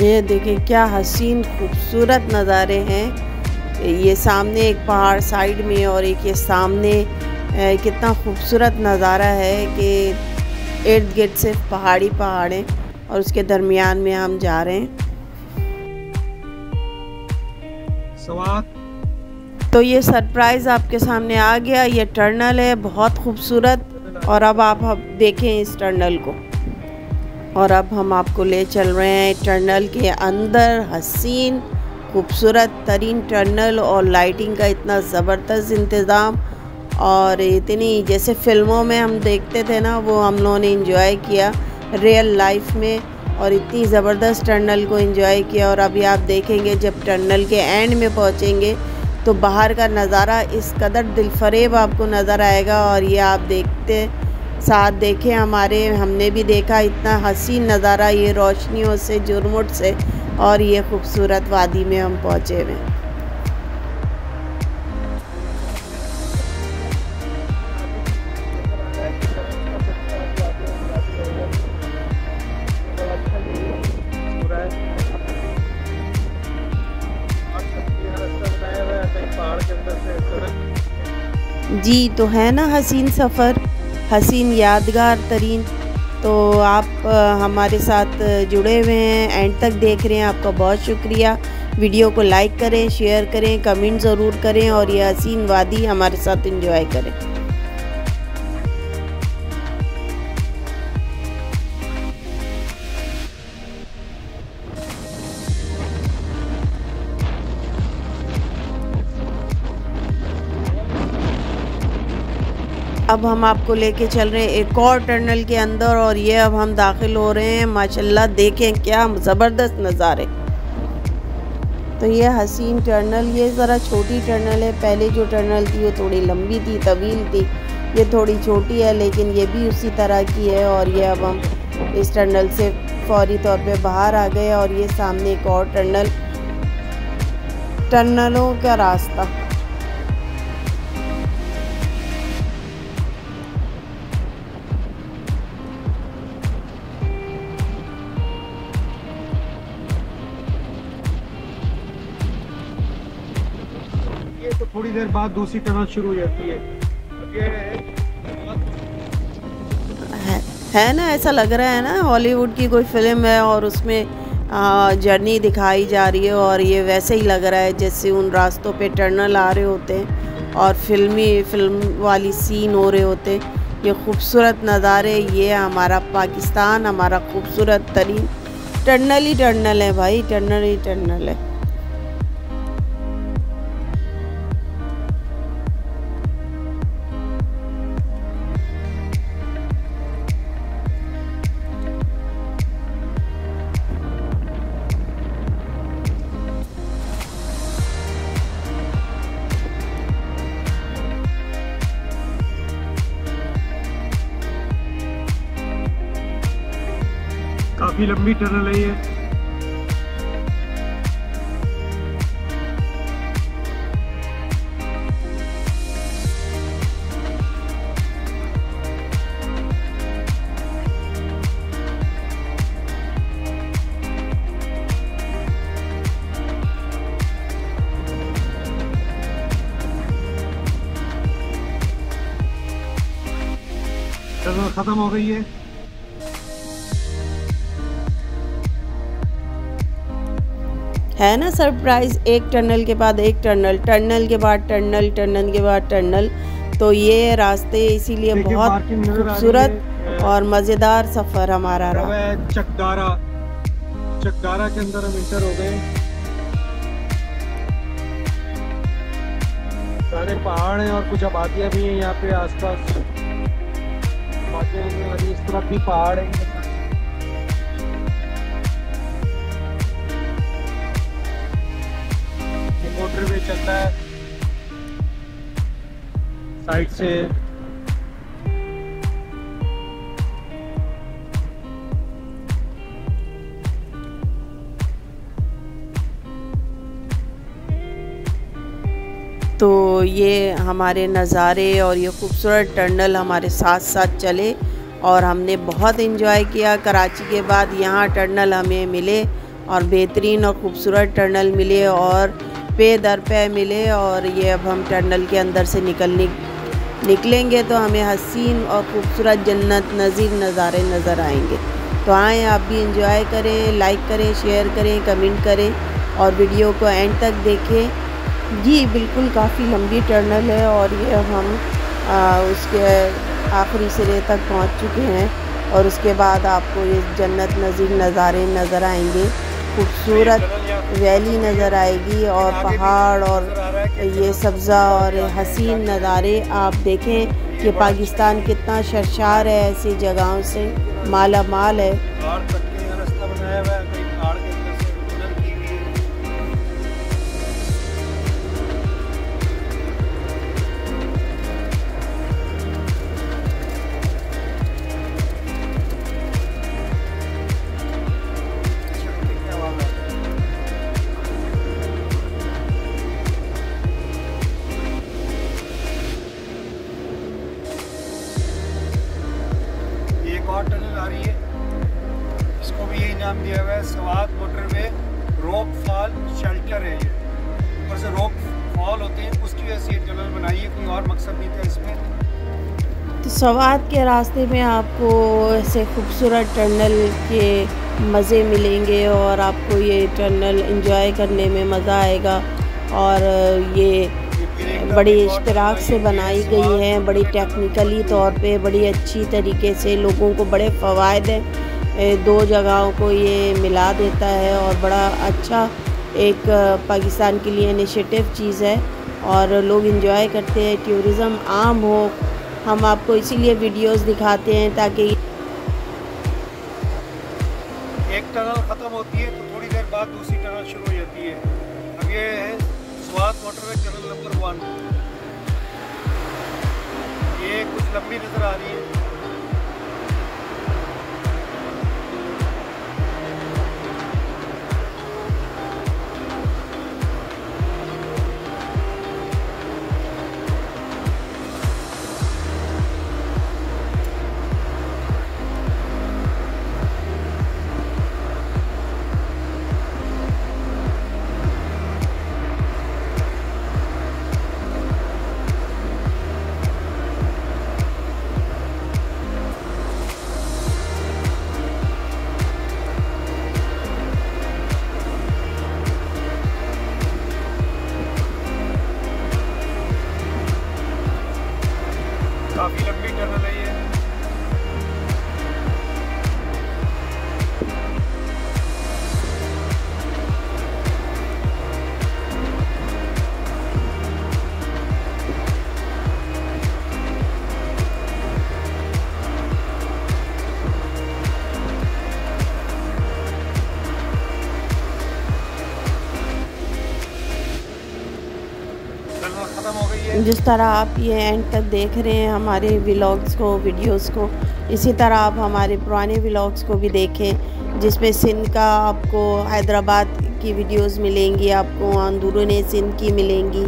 ये देखें क्या हसीन खूबसूरत नज़ारे हैं। ये सामने एक पहाड़ साइड में और एक ये सामने कितना खूबसूरत नज़ारा है कि इर्द गिर्द सिर्फ पहाड़ी पहाड़ हैं और उसके दरमियान में हम जा रहे हैं। तो ये सरप्राइज़ आपके सामने आ गया। ये टनल है बहुत खूबसूरत और अब आप देखें इस टनल को। और अब हम आपको ले चल रहे हैं टनल के अंदर। हसीन खूबसूरत तरीन टनल और लाइटिंग का इतना ज़बरदस्त इंतज़ाम और इतनी जैसे फ़िल्मों में हम देखते थे ना, वो हम लोगों ने इंजॉय किया रियल लाइफ में और इतनी ज़बरदस्त टनल को एंजॉय किया। और अभी आप देखेंगे जब टनल के एंड में पहुंचेंगे तो बाहर का नज़ारा इस कदर दिलफरेब आपको नज़र आएगा। और ये आप देखते साथ देखें हमने भी देखा इतना हसीन नज़ारा ये रोशनियों से झुरमुट से और ये खूबसूरत वादी में हम पहुँचे हुए। जी तो है ना हसीन सफ़र, हसीन यादगार तरीन। तो आप हमारे साथ जुड़े हुए हैं, एंड तक देख रहे हैं, आपका बहुत शुक्रिया। वीडियो को लाइक करें, शेयर करें, कमेंट ज़रूर करें और ये हसीन वादी हमारे साथ एंजॉय करें। अब हम आपको लेके चल रहे हैं एक और टनल के अंदर और ये अब हम दाखिल हो रहे हैं। माशाल्लाह देखें क्या ज़बरदस्त नज़ारे। तो ये हसीन टनल, ये ज़रा छोटी टनल है। पहले जो टनल थी वो थोड़ी लंबी थी, तवील थी। ये थोड़ी छोटी है लेकिन ये भी उसी तरह की है। और ये अब हम इस टनल से फौरी तौर पे बाहर आ गए और ये सामने एक और टनलों का रास्ता। तो थोड़ी देर बाद दूसरी टनल शुरू हो जाती है। है ना, ऐसा लग रहा है ना हॉलीवुड की कोई फिल्म है और उसमें जर्नी दिखाई जा रही है। और ये वैसे ही लग रहा है जैसे उन रास्तों पे टनल आ रहे होते हैं और फिल्म वाली सीन हो रहे होते हैं। ये खूबसूरत नज़ारे, ये हमारा पाकिस्तान, हमारा खूबसूरत तरीन टनल ही टनल है भाई, टनल ही टनल है। काफी लंबी टनल है ये। टनल खत्म हो गई है ना सरप्राइज़। एक टनल के बाद एक टनल, टनल के बाद टनल, टनल के बाद टनल। तो ये रास्ते इसीलिए बहुत खूबसूरत और मज़ेदार सफ़र हमारा रहा। चकदारा के अंदर हम इंटर हो गए। सारे पहाड़ हैं और कुछ आबादियाँ भी हैं यहाँ पे आसपास। इस तरफ भी पहाड़ है। मोटरवे चलता है साइड से। तो ये हमारे नज़ारे और ये खूबसूरत टनल हमारे साथ साथ चले और हमने बहुत इन्जॉय किया। कराची के बाद यहाँ टनल हमें मिले और बेहतरीन और ख़ूबसूरत टनल मिले और पे दर पे मिले। और ये अब हम टनल के अंदर से निकलेंगे तो हमें हसीन और ख़ूबसूरत जन्नत नज़ीर नज़ारे नज़र आएंगे। तो आएँ आप भी इंजॉय करें, लाइक करें, शेयर करें, कमेंट करें और वीडियो को एंड तक देखें। जी बिल्कुल काफ़ी लंबी टनल है और ये हम उसके आखिरी सिरे तक पहुंच चुके हैं और उसके बाद आपको ये जन्नत नज़ीर नज़ारे नज़र आएंगे। खूबसूरत वैली नज़र आएगी और पहाड़ और ये सब्ज़ा और हसीन नज़ारे आप देखें कि पाकिस्तान कितना सरशार है, ऐसी जगहों से माला माल है। और टनल आ रही है, इसको भी यही नाम दिया हुआ है, Swat motorway rock fall shelter है। ये ऊपर से रॉक फॉल होते हैं, उसकी वजह से ये टनल बनाई है, कोई और मकसद नहीं था इसमें। तो सवात के रास्ते में आपको ऐसे खूबसूरत टनल के मज़े मिलेंगे और आपको ये टनल एंजॉय करने में मज़ा आएगा। और ये बड़ी इश्तराक से बनाई गई है, बड़ी टेक्निकली तौर पे बड़ी अच्छी तरीके से, लोगों को बड़े फ़वाइद हैं, दो जगहों को ये मिला देता है और बड़ा अच्छा एक पाकिस्तान के लिए इनिशिएटिव चीज़ है और लोग इंजॉय करते हैं। टूरिज़म आम हो, हम आपको इसीलिए वीडियोस दिखाते हैं ताकि एक टनल ख़त्म होती है तो थोड़ी देर बाद दूसरी टनल शुरू हो जाती है। अब ये है स्वात मोटरवे टनल नंबर 1। ये कुछ लंबी नज़र आ रही है। काफ़ी लंबी टनल है ये। खत्म हो गई है। जिस तरह आप ये एंड तक देख रहे हैं हमारे व्लॉग्स को, वीडियोस को, इसी तरह आप हमारे पुराने व्लॉग्स को भी देखें जिसमें सिंध का आपको हैदराबाद की वीडियोस मिलेंगी, आपको अंदरून सिंध की मिलेंगी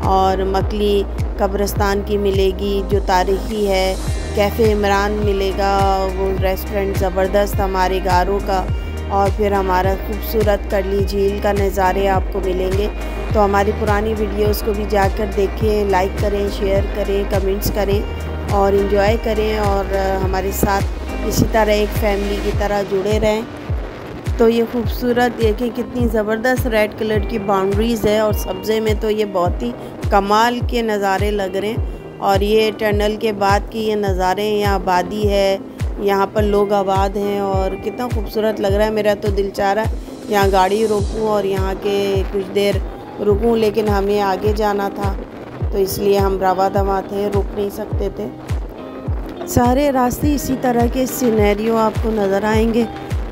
और मकली कब्रिस्तान की मिलेगी जो तारीख़ी है। कैफ़े इमरान मिलेगा, वो रेस्टोरेंट ज़बरदस्त हमारे गारों का, और फिर हमारा खूबसूरत करली झील का नज़ारे आपको मिलेंगे। तो हमारी पुरानी वीडियोस को भी जाकर देखें, लाइक करें, शेयर करें, कमेंट्स करें और इन्जॉय करें और हमारे साथ इसी तरह एक फैमिली की तरह जुड़े रहें। तो ये खूबसूरत देखें कितनी ज़बरदस्त रेड कलर की बाउंड्रीज़ है और सब्ज़े में तो ये बहुत ही कमाल के नज़ारे लग रहे हैं। और ये टनल के बाद के ये नज़ारे, यहाँ आबादी है, यहाँ पर लोग आबाद हैं और कितना खूबसूरत लग रहा है। मेरा तो दिल चाह रहा है यहाँ गाड़ी रोकूं और यहाँ के कुछ देर रुकूं, लेकिन हमें आगे जाना था तो इसलिए हम रवा दवा थे, रुक नहीं सकते थे। सारे रास्ते इसी तरह के सिनेरियो आपको नज़र आएंगे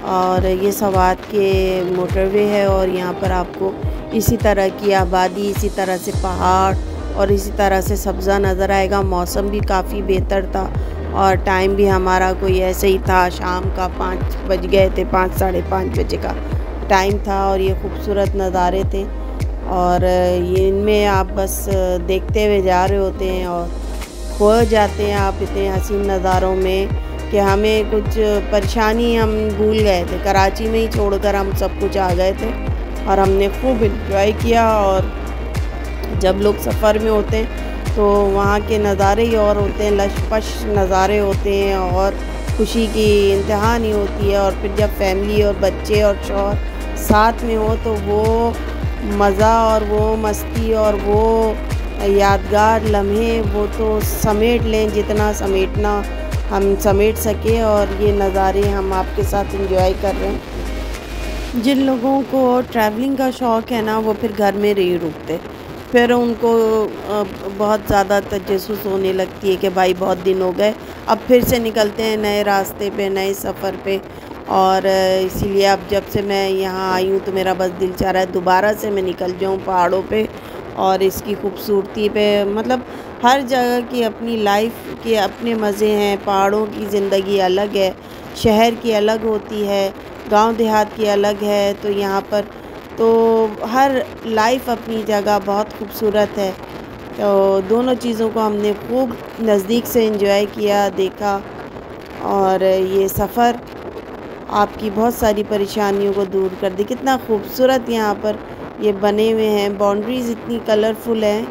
और ये सवात के मोटरवे है और यहाँ पर आपको इसी तरह की आबादी, इसी तरह से पहाड़ और इसी तरह से सब्ज़ा नज़र आएगा। मौसम भी काफ़ी बेहतर था और टाइम भी हमारा कोई ऐसे ही था, शाम का 5 बज गए थे, 5 साढ़े 5 बजे का टाइम था और ये खूबसूरत नज़ारे थे और ये इनमें आप बस देखते हुए जा रहे होते हैं और खो जाते हैं आप इतने हसीन नज़ारों में। कि हमें कुछ परेशानी हम भूल गए थे, कराची में ही छोड़कर हम सब कुछ आ गए थे और हमने खूब एंजॉय किया। और जब लोग सफ़र में होते हैं तो वहाँ के नज़ारे ही और होते हैं, लशपश नज़ारे होते हैं और खुशी की इंतहा नहीं होती है। और फिर जब फैमिली और बच्चे और शौहर साथ में हो तो वो मज़ा और वो मस्ती और वो यादगार लम्हे वो तो समेट लें जितना समेटना हम समेट सके। और ये नज़ारे हम आपके साथ एंजॉय कर रहे हैं। जिन लोगों को ट्रैवलिंग का शौक़ है ना, वो फिर घर में नहीं रुकते, फिर उनको बहुत ज़्यादा तजस्सुस होने लगती है कि भाई बहुत दिन हो गए, अब फिर से निकलते हैं नए रास्ते पे, नए सफ़र पे। और इसीलिए अब जब से मैं यहाँ आई हूँ तो मेरा बस दिल चाह रहा है दोबारा से मैं निकल जाऊँ पहाड़ों पे और इसकी खूबसूरती पे। मतलब हर जगह की अपनी लाइफ के अपने मज़े हैं। पहाड़ों की ज़िंदगी अलग है, शहर की अलग होती है, गांव देहात की अलग है। तो यहाँ पर तो हर लाइफ अपनी जगह बहुत खूबसूरत है। तो दोनों चीज़ों को हमने खूब नज़दीक से एंजॉय किया, देखा। और ये सफ़र आपकी बहुत सारी परेशानियों को दूर कर दी। कितना खूबसूरत यहाँ पर ये बने हुए हैं, बाउंड्रीज़ इतनी कलरफुल हैं।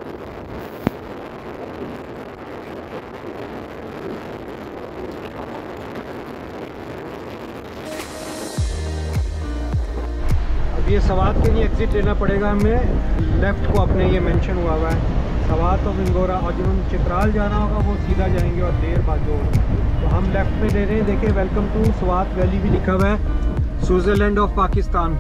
अब ये सवात के लिए एग्ज़िट लेना पड़ेगा हमें, लेफ़्ट को अपने ये मेंशन हुआ है सवात और इंगोरा। और जब हम चित्राल जाना होगा वो सीधा जाएंगे और देर बाजू। तो हम लेफ़्ट में ले रहे हैं। देखिए वेलकम टू स्वात वैली भी लिखा हुआ है, स्विट्ज़रलैंड ऑफ पाकिस्तान।